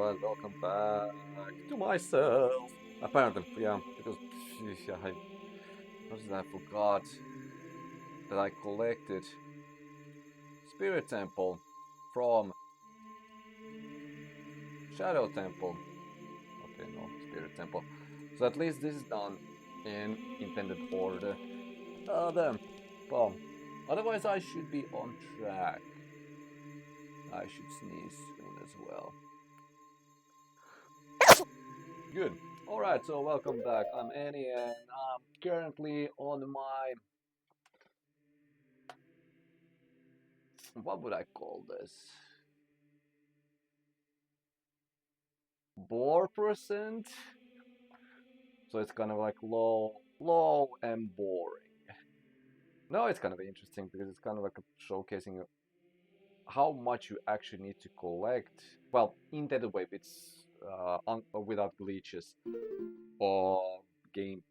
Alright, welcome back to myself. Apparently, yeah, because I forgot that I collected Spirit Temple from Shadow Temple. Okay, no, Spirit Temple. So at least this is done in intended order. Then, well, otherwise I should be on track. I should sneeze soon as well. Good. Alright, so welcome back. I'm Annie and I'm currently on my... What would I call this? Bore percent? So it's kind of like low and boring. No, it's kind of interesting because it's kind of like showcasing how much you actually need to collect. Well, in that way, it's without glitches or game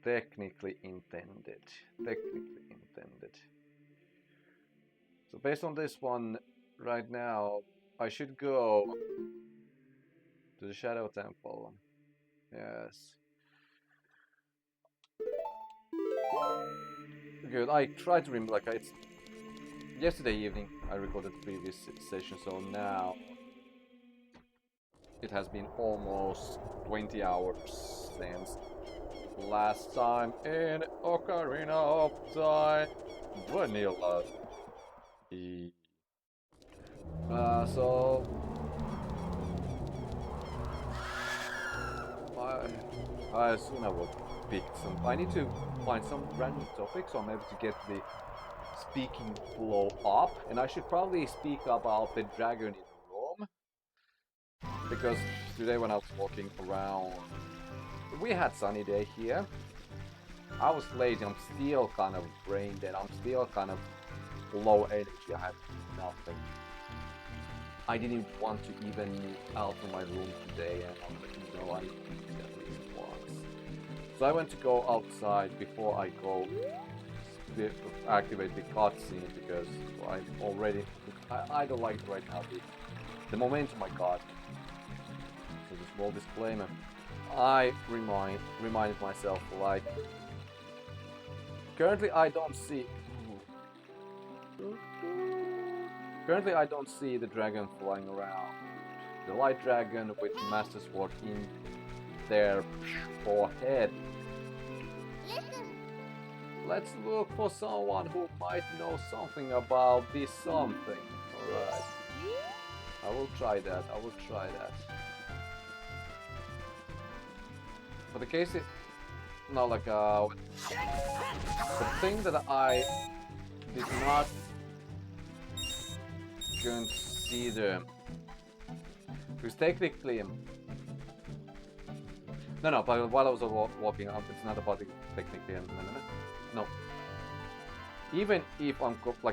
technically intended. Technically intended. So based on this one, right now, I should go to the Shadow Temple. Yes. Good. I tried to remember, like, it's yesterday evening I recorded the previous session, so now it has been almost 20 hours since last time in Ocarina of Time Vanilla. So I assume I will pick some. I need to find some random topic so I'm able to get the speaking flow up, and I should probably speak about the dragon in Rome, because today when I was walking around, we had sunny day here. I was lazy, I'm still kind of brain dead, I'm still kind of low energy, I have nothing. I didn't want to even move out of my room today, and I'm like, no, I need to do that at least once. So I went to go outside before I go activate the cutscene, because I don't like right now the momentum I got. So this small disclaimer. I reminded myself, like, currently I don't see the dragon flying around. The light dragon with Master Sword in their forehead. Let's look for someone who might know something about this something. Alright. I will try that. For the case it... No, like, the thing that I did not consider... Because technically... No, but while I was walking up, it's not about technically... No. Even if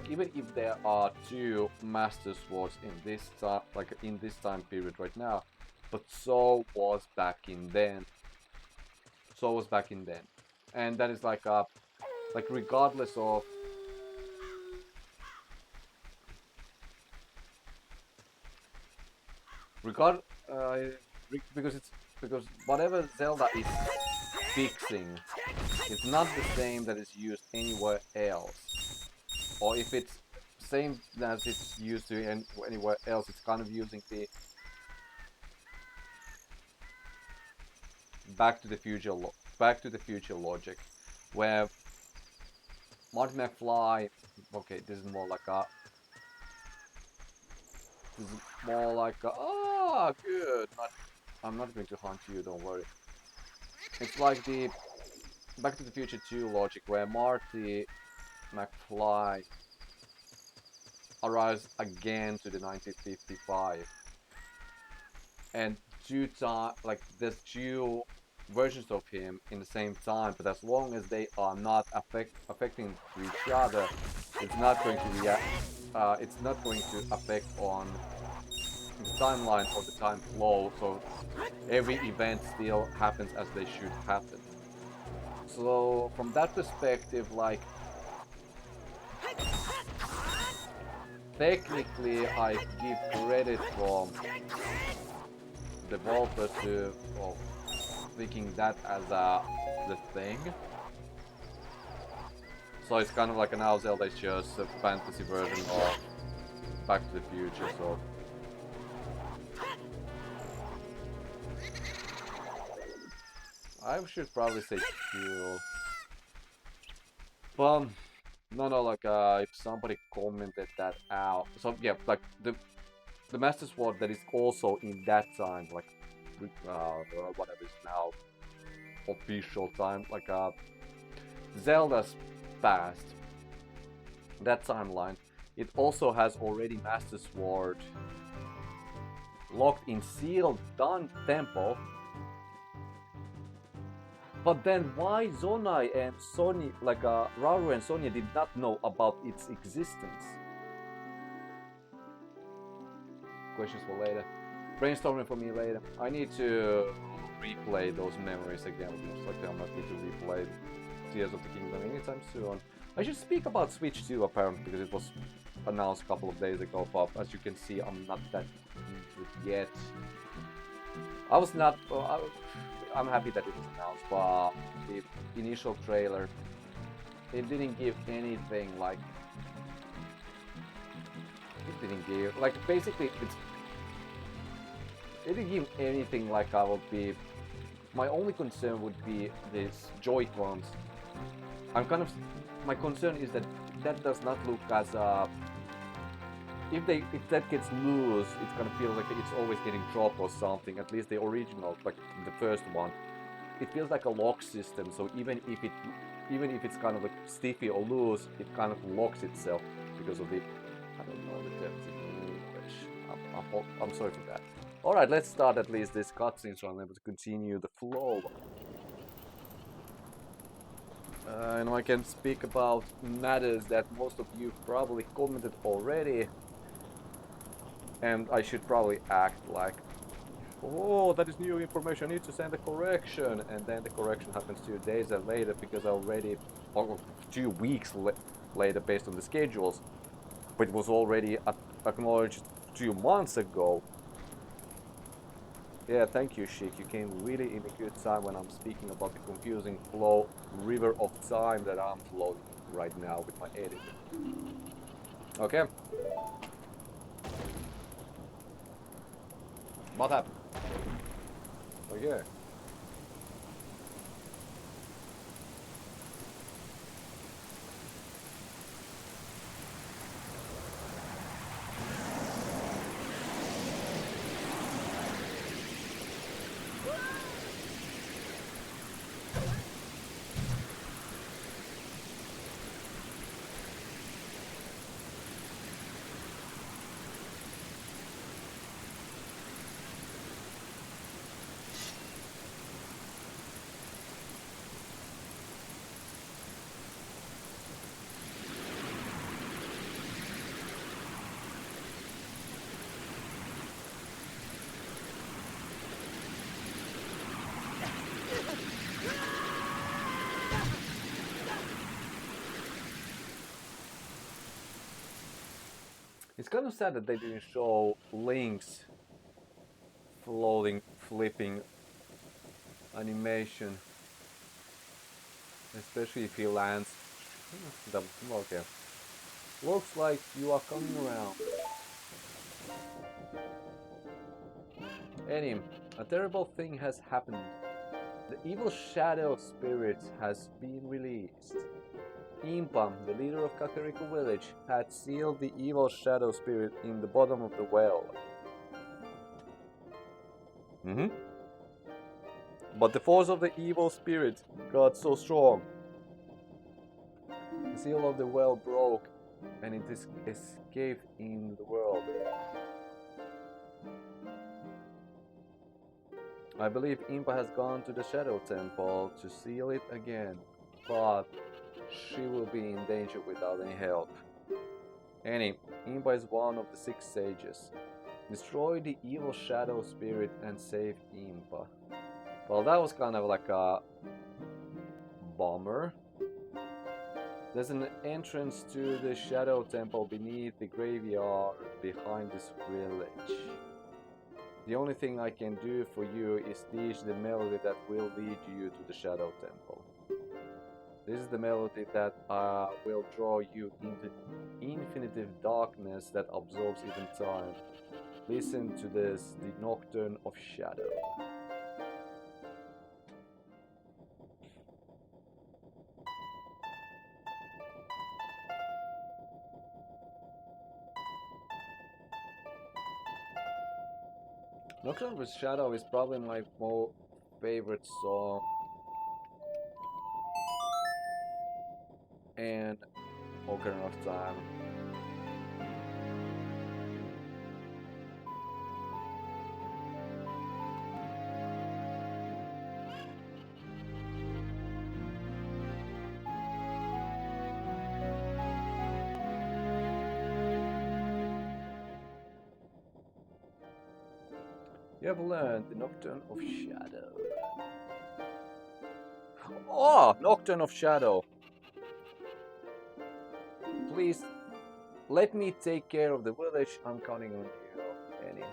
even if there are two Master Swords in this time period right now, but so was back in then. And that is like regardless of because whatever Zelda is fixing, it's not the same that is used anywhere else. Or if it's same as it's used to anywhere else, it's kind of using the Back to the Future logic, where Marty McFly. Okay, this is more like a. Good. I'm not going to hunt you. Don't worry. It's like the Back to the Future 2 logic, where Marty McFly arrives again to the 1955, and there's two versions of him in the same time, but as long as they are not affecting each other, it's not going to it's not going to affect on the timeline or the time flow, so every event still happens as they should happen. So from that perspective, like, technically I give credit from developer to thinking that as the thing. So it's kind of like now Zelda is just a fantasy version of Back to the Future, so... I should probably say cool. But, no, like, if somebody commented that out... So, yeah, like, the Master Sword that is also in that time, like, whatever is now official time, like, Zelda's past, that timeline, it also has already Master Sword locked in sealed done temple. But then why Zonai and Sony, like Raru and Sonia did not know about its existence? Questions for later. Brainstorming for me later. I need to replay those memories again. Looks like I'm not going to replay Tears of the Kingdom anytime soon. I should speak about Switch 2 apparently, because it was announced a couple of days ago, but as you can see, I'm not that into it yet. I was not... I'm happy that it was announced, but the initial trailer, it didn't give anything like... It didn't give... Like, basically, it didn't give anything like I would be... My only concern would be these Joy-Cons. I'm kind of... My concern is that that does not look as if that gets loose, it kind of feels like it's always getting dropped or something. At least the original, like the first one, it feels like a lock system. So even if it's kind of like stiffy or loose, it kind of locks itself because of the... I don't know the terms in English. I'm sorry for that. All right, let's start at least this cutscene so I'm able to continue the flow. And I can speak about matters that most of you probably commented already. And I should probably act like, oh, that is new information, I need to send a correction. And then the correction happens 2 days later because I already, or 2 weeks later based on the schedules. But it was already acknowledged 2 months ago. Yeah, thank you, Sheik. You came really in a good time when I'm speaking about the confusing flow, river of time that I'm flowing right now with my editing. Okay. What happened? Okay. It's kind of sad that they didn't show Link's floating, flipping animation. Especially if he lands. Okay. Looks like you are coming around. Anyway, a terrible thing has happened. The evil shadow spirit has been released. Impa, the leader of Kakariko Village, had sealed the evil shadow spirit in the bottom of the well. But the force of the evil spirit got so strong. The seal of the well broke and it escaped in the world. I believe Impa has gone to the Shadow Temple to seal it again, but she will be in danger without any help. Annie, Impa is one of the 6 sages. Destroy the evil shadow spirit and save Impa. Well, that was kind of like a bummer. There's an entrance to the Shadow Temple beneath the graveyard behind this village. The only thing I can do for you is teach the melody that will lead you to the Shadow Temple. This is the melody that will draw you into infinitive darkness that absorbs even time. Listen to this, the Nocturne of Shadow. Nocturne of Shadow is probably my favorite song. And Ocarina of Time. You have learned the Nocturne of Shadow. Oh, Nocturne of Shadow. Please, let me take care of the village. I'm counting on you, Annie.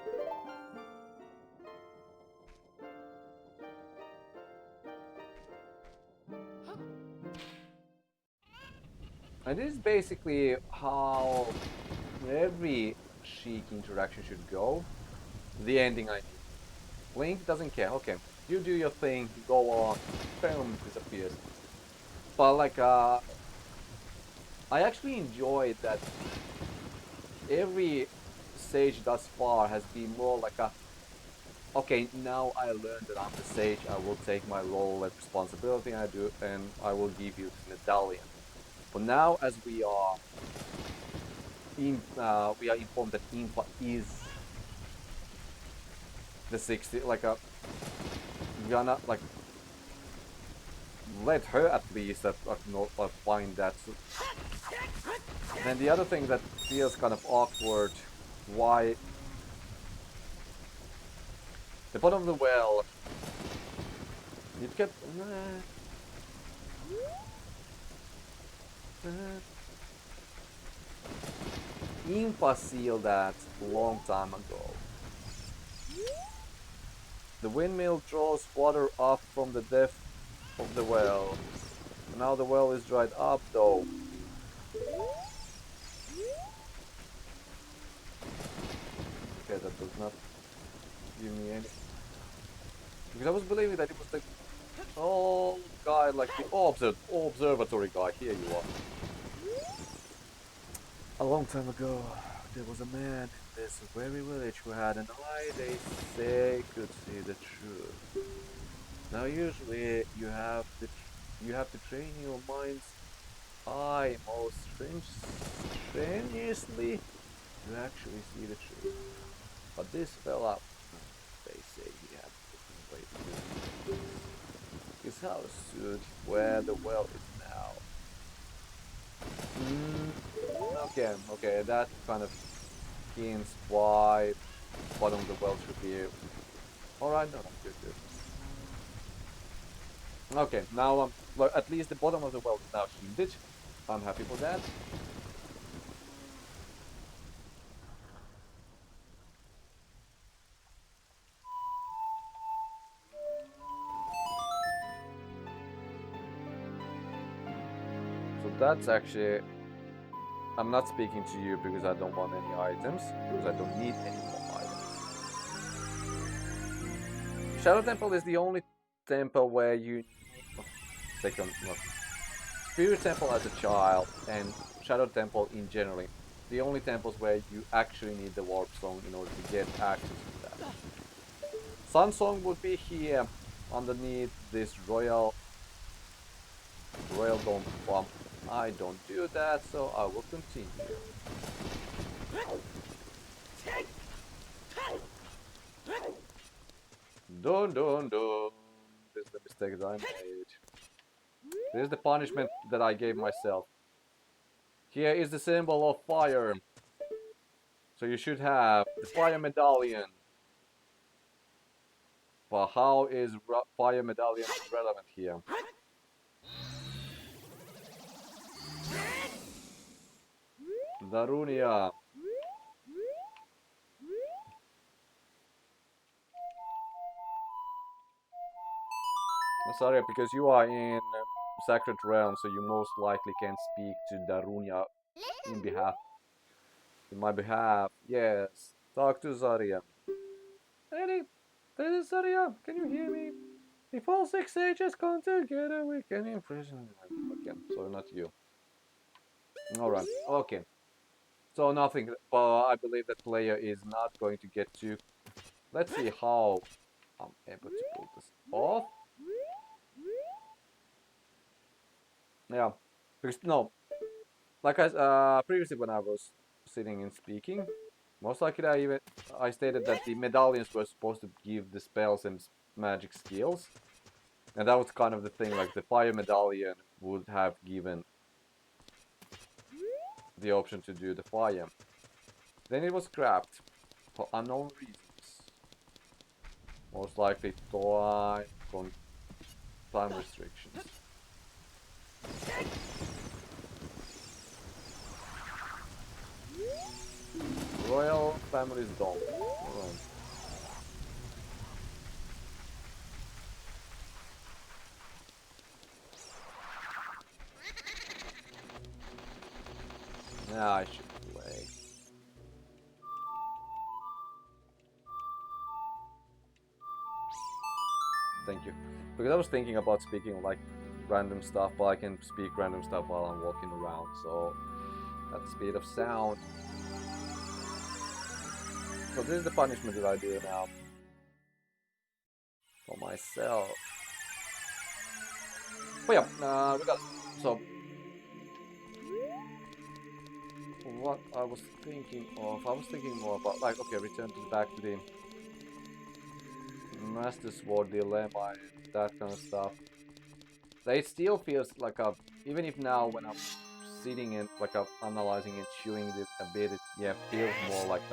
And this is basically how every Sheik interaction should go. The ending, I mean. Link doesn't care. Okay, you do your thing, go on, boom, disappears. But like, I actually enjoyed that every sage thus far has been more like a, okay, now I learned that I'm the sage, I will take my role and responsibility and I will give you the medallion. But now as we are informed that Impa is the 60, like a, we are not like, let her at least find that. And the other thing that feels kind of awkward, why the bottom of the well, you kept Impa sealed that long time ago. The windmill draws water up from the depth of the well. Now the well is dried up though. Okay, that does not give me any. Because I was believing that it was the old guy, like the observatory guy. Here you are. A long time ago, there was a man in this very village who had an eye they say could see the truth. Now usually you have to train your mind's eye most strenuously to actually see the truth. But this fella, they say he had a different way to do it. His house stood where the well is now. Okay, that kind of hints why bottom of the well should be. Alright, no, good. Okay, now well, at least the bottom of the well is now hinted. I'm happy for that. So that's actually, I'm not speaking to you because I don't want any items, because I don't need any more items. Shadow Temple is the only temple where you Spirit Temple as a child and Shadow Temple in general, the only temples where you actually need the Warp Song in order to get access to that. Sun Song would be here underneath this Royal Dome Pump. I don't do that, so I will continue. Dun. This is the mistake that I made. This is the punishment that I gave myself. Here is the symbol of fire. So you should have the fire medallion. But how is fire medallion relevant here? Darunia. Saria, because you are in Sacred Realm, so you most likely can speak to Darunia in my behalf. Yes, talk to Saria. Eddie, this is Saria. Can you hear me? If all 6 sages come together, we can imprison them. Okay, so not you. Alright, okay. So nothing, but I believe that player is not going to get to... Let's see how I'm able to pull this off. Yeah, because no, like previously when I was sitting and speaking, most likely I stated that the medallions were supposed to give the spells and magic skills, and that was kind of the thing. Like the fire medallion would have given the option to do the fire. Then it was scrapped for unknown reasons. Most likely time restrictions. Royal family's dog. Alright. Yeah, I should play. Thank you. Because I was thinking about speaking like random stuff, but I can speak random stuff while I'm walking around, so at the speed of sound. So this is the punishment that I do now for myself. But yeah, regardless. So what I was thinking more about, like, okay, return back to the Master Sword dilemma and that kind of stuff. It still feels like even if now when I'm sitting and like analyzing and chewing it a bit, it feels more like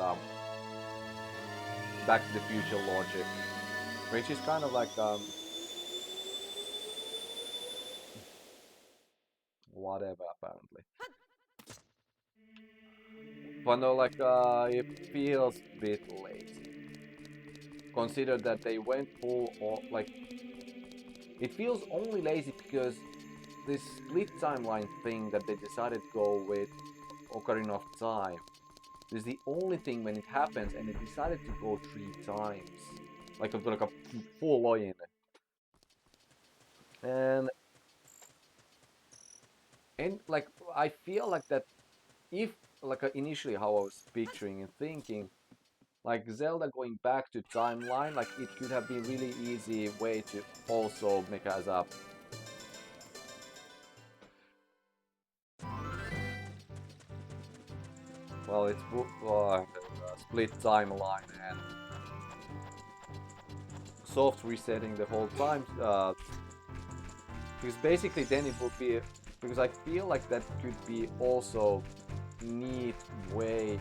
Back to the Future logic, which is kind of like whatever apparently. But no, like it feels a bit lazy. Consider that they went full or like it feels only lazy because this split timeline thing that they decided to go with Ocarina of Time. This is the only thing when it happens, and it decided to go 3 times, like a full login. And like I feel like that if like initially how I was picturing and thinking, like Zelda going back to timeline, like it could have been really easy way to also make as a well, it's split timeline and soft resetting the whole time. Because basically then it would be because I feel like that could be also neat way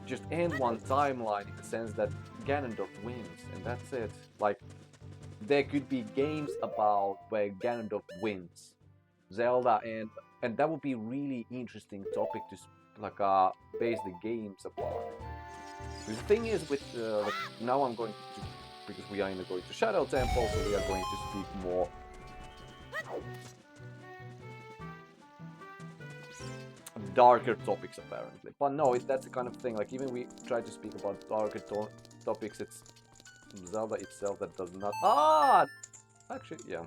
just end one timeline in the sense that Ganondorf wins and that's it. Like there could be games about where Ganondorf wins Zelda and that would be really interesting topic to like base the games apart. Because the thing is with like, now I'm going to because we are going to Shadow Temple, so we are going to speak more darker topics apparently. But no, that's the kind of thing. Like even we try to speak about darker topics, it's Zelda itself that does not. Ah, actually, yeah.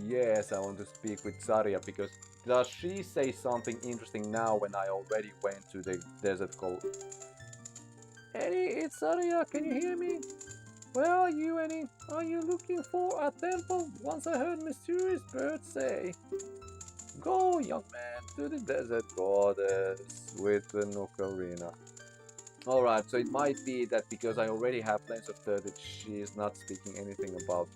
Yes, I want to speak with Saria because does she say something interesting now when I already went to the desert called Eddie, it's Saria, can you hear me? Where are you, Eddie? Are you looking for a temple? Once I heard mysterious birds say. Go, young man, to the desert goddess with the Ocarina. Alright, so it might be that because I already have Plains of Third that she is not speaking anything about.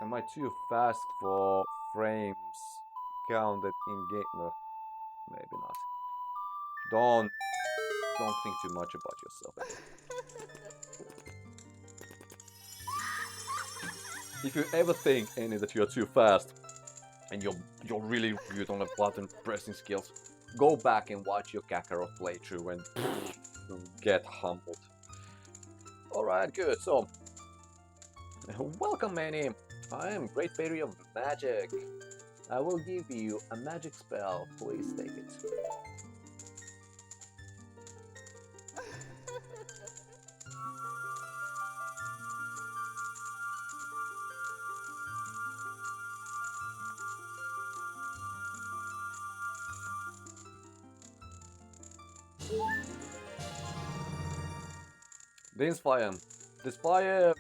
Am I too fast for frames counted in game? No, maybe not. Don't think too much about yourself. If you ever think, Annie, that you're too fast and you're really good on the button pressing skills, go back and watch your Kakarot playthrough and get humbled. Alright, good. So, welcome, Annie. I am Great Fairy of Magic. I will give you a magic spell. Please take it. This fire. This fireball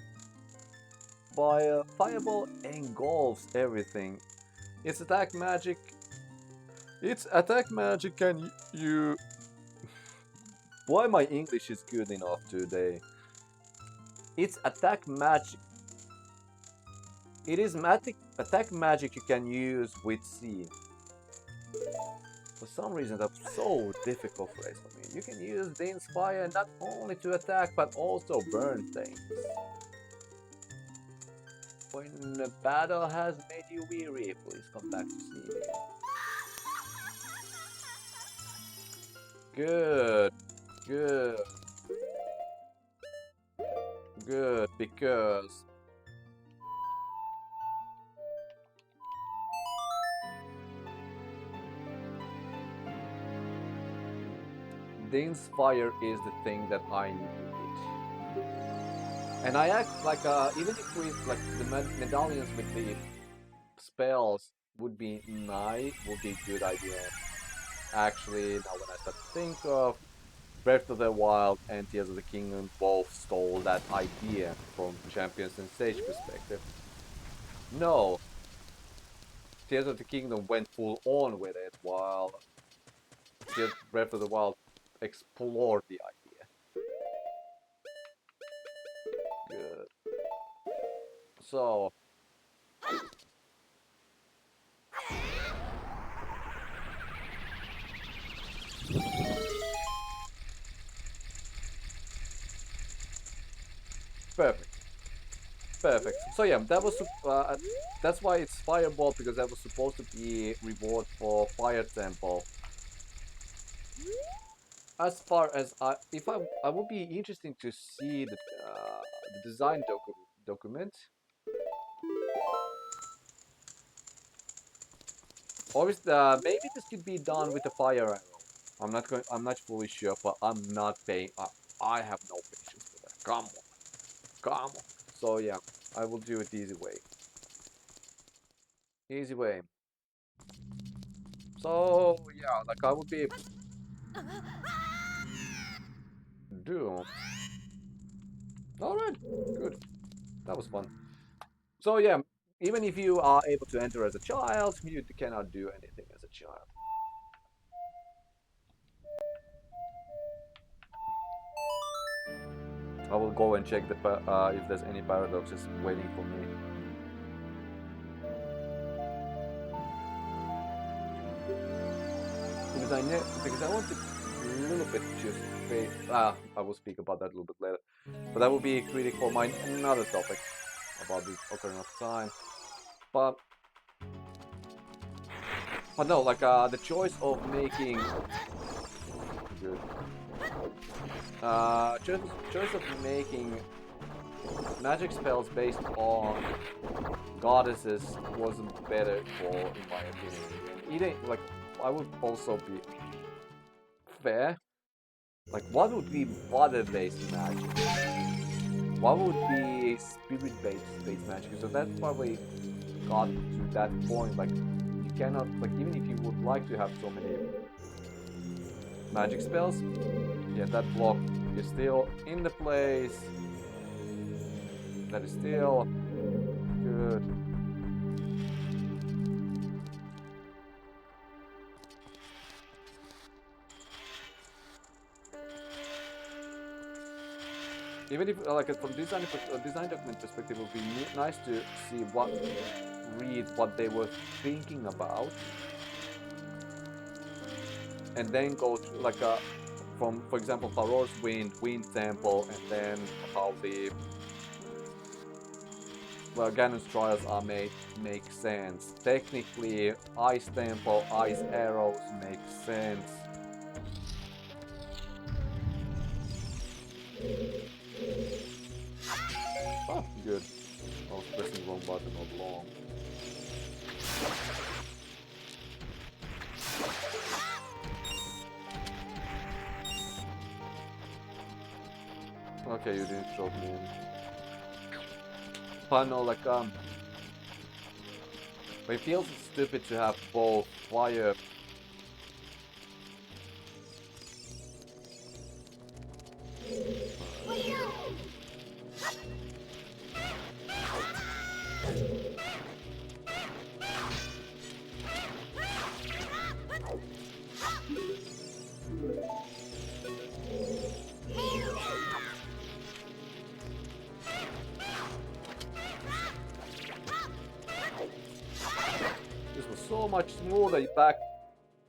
engulfs everything. Its attack magic. Its attack magic can you. Why my English is good enough today? Its attack magic. It is attack magic you can use with C. For some reason that's so difficult phrase for me. You can use the Inspire not only to attack but also burn things. When the battle has made you weary, please come back to see me. Good. Good. Good, because the Inspire is the thing that I need. And I act like even if we like the medallions with the spells would be nice, would be a good idea. Actually, now when I start to think of Breath of the Wild and Tears of the Kingdom both stole that idea from Champions and Sage perspective. No, Tears of the Kingdom went full on with it, while Breath of the Wild explored the idea. Good. So, perfect. Perfect. So yeah, that was that's why it's Fireball, because that was supposed to be reward for Fire Temple. As far as if I would be interesting to see the design document. Obviously, maybe this could be done with a fire arrow. I'm not fully sure, but I'm not paying. I have no patience for that. Come on, come on. So yeah, I will do it easy way. Easy way. So yeah, like I would be doomed. All right, good. That was fun. So yeah, even if you are able to enter as a child, you cannot do anything as a child. I will go and check if there's any paradoxes waiting for me. Because I want to a little bit just pay. I will speak about that a little bit later. But that will be a critic for my another topic about the Ocarina of Time. But no, like the choice of making good. Choice of making magic spells based on goddesses wasn't better in my opinion. Either like I would also be fair. Like what would be water-based magic? What would be spirit-based magic? So that's probably got to that point. Like you cannot like even if you would like to have so many magic spells, yeah, that block is still in the place. That is still good. Even if, like, from design document perspective, it would be nice to see read what they were thinking about, and then go through, like, from, for example, Farore's Wind Temple, and then how the Ganon's trials are make sense. Technically, Ice Temple, Ice Arrows make sense. Oh, good. I was pressing the wrong button all along. Okay, you didn't drop me in. But no, like, it feels stupid to have both fire. This was so much smoother back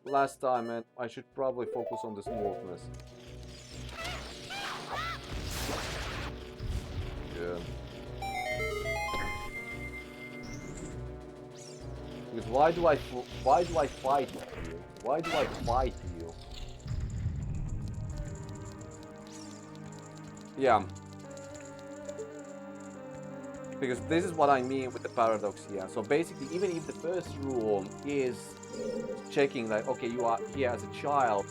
last time, and I should probably focus on the smoothness. Yeah. Because why do I fight you? Why do I fight you? Yeah. Because this is what I mean with the paradox here. So basically, even if the first room is checking that, okay, you are here as a child,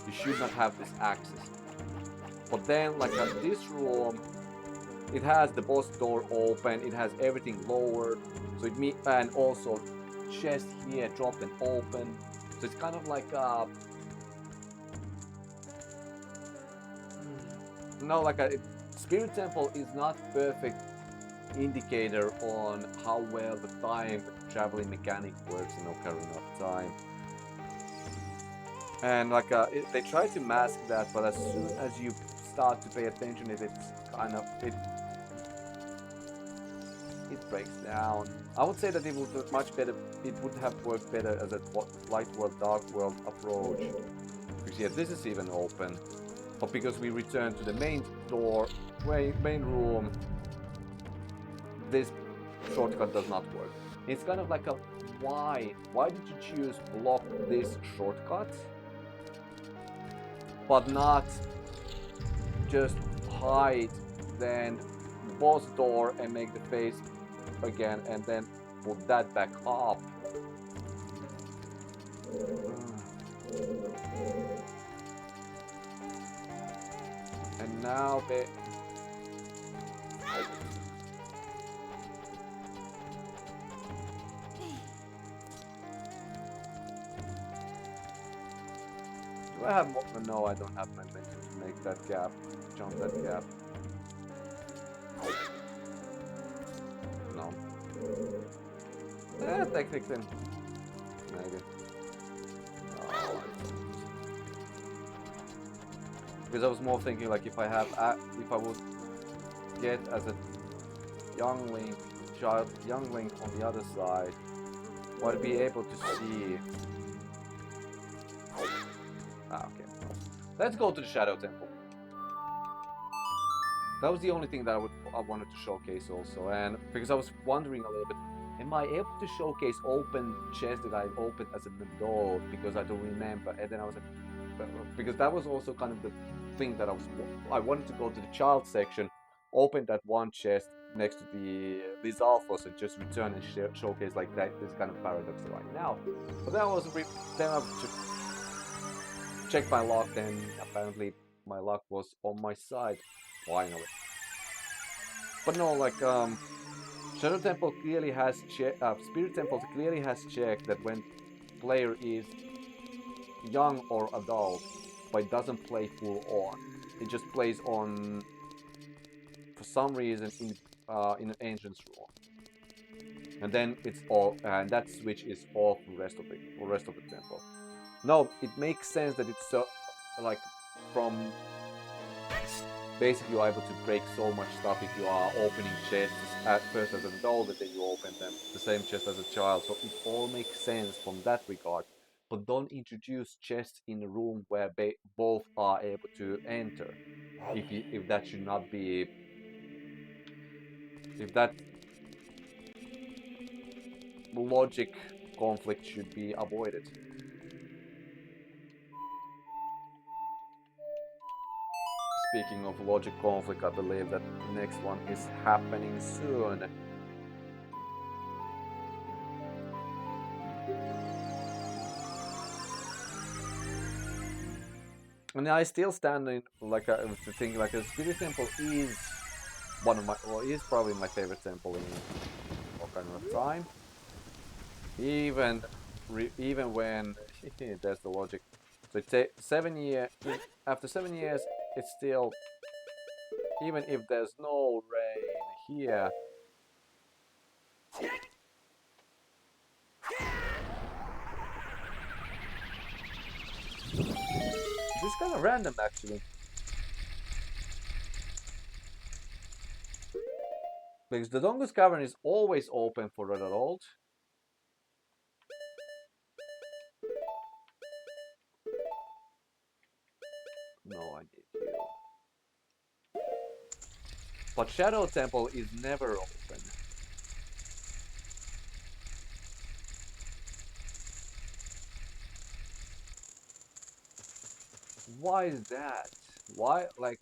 you should not have this access. But then, like, this room, it has the boss door open, it has everything lowered, so and also chest here dropped and open. So it's kind of like Spirit Temple is not perfect indicator on how well the time traveling mechanic works in Ocarina of Time. And like they try to mask that, but as soon as you start to pay attention, it breaks down. I would say that it would work much better. It would have worked better as a light world, dark world approach. Because yeah, this is even open, but because we return to the main room, this shortcut does not work. It's kind of like a why did you choose block this shortcut, but not just hide then boss door and make the face again and then put that back up. And now they do I have more? No, I don't have my intention to make that gap, jump that gap. No. Technically. Maybe. No. Because I was more thinking like if I would get as a young Link on the other side, would I be able to see? Okay. Let's go to the Shadow Temple. That was the only thing that I wanted to showcase also, and because I was wondering a little bit, am I able to showcase open chests that I opened as an adult because I don't remember? And then I was like, because that was also kind of the thing that I wanted to go to the child section, open that one chest next to the Alphos and just return and showcase like that. This kind of paradox right now. But then I checked my luck, and apparently my luck was on my side finally. But no, like Shadow Temple clearly has Spirit Temple clearly has checked that when player is young or adult, but it doesn't play full on. It just plays on for some reason in an entrance room, and then it's all and that switch is off for the rest of the temple. No, it makes sense that it's so like from basically you're able to break so much stuff if you are opening chests at first as an adult and then you open them the same chest as a child. So it all makes sense from that regard. But don't introduce chests in a room where both are able to enter. If that should not be, if that logic conflict should be avoided. Speaking of logic conflict, I believe that the next one is happening soon. And I still stand in like to think like a Spirit Temple is one of my, well, is probably my favorite temple in Ocarina of Time. Even when there's the logic. So it takes 7 years. After 7 years, it's still, even if there's no rain here. This is kind of random actually. Because the Dongus Cavern is always open for an adult. No, I did you. But Shadow Temple is never open. Why is that? Why, like,